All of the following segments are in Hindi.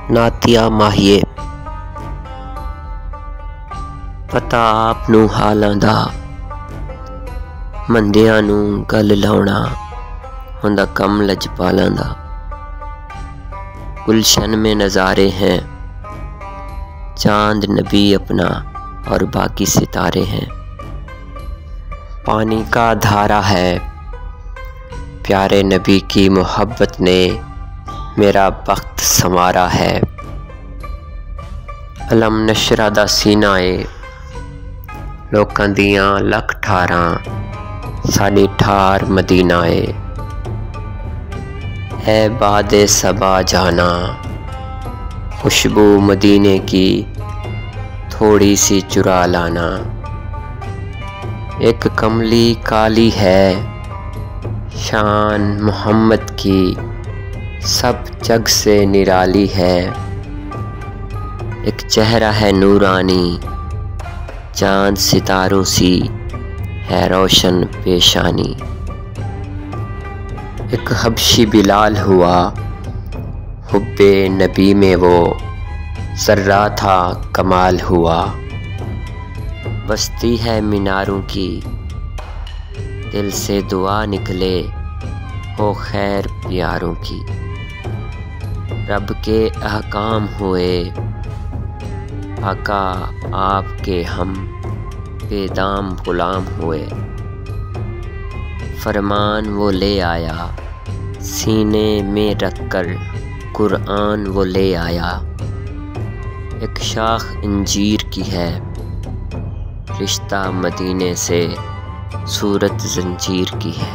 नातिया माहिए पता आप नूं हालां दा, मंदियां नूं गल लाउणा हुंदा कम लजपालां दा। गुलशन में नज़ारे हैं, चांद नबी अपना और बाकी सितारे हैं। पानी का धारा है, प्यारे नबी की मोहब्बत ने मेरा बख्त संवारा है। अलम नशरा दा सीना ए, लोकां दियां लख ठारां साडी ठार मदीना ए बादे सबा जाना, खुशबू मदीने की थोड़ी सी चुरा लाना। एक कमली काली है, शान मोहम्मद की सब जग से निराली है। एक चेहरा है नूरानी, चांद सितारों सी है रोशन पेशानी। एक हबशी बिलाल हुआ, हुब्बे नबी में वो सर्रा था कमाल हुआ। बस्ती है मीनारों की, दिल से दुआ निकले हो खैर प्यारों की। रब के अहकाम हुए, आका आपके हम बेदाम गुलाम हुए। फरमान वो ले आया, सीने में रखकर कुरान वो ले आया। एक शाख इंजीर की है, रिश्ता मदीने से सूरत जंजीर की है।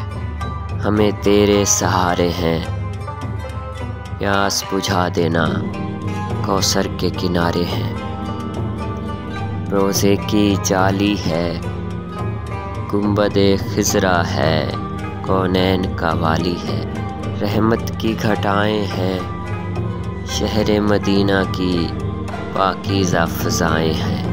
हमें तेरे सहारे हैं, प्यास बुझा देना कौसर के किनारे हैं। रोज़े की जाली है, गुंबदे खिज़रा है, कौनैन का वाली है। रहमत की घटाएं हैं, शहर मदीना की पाकीज़ा फ़ज़ाएं हैं।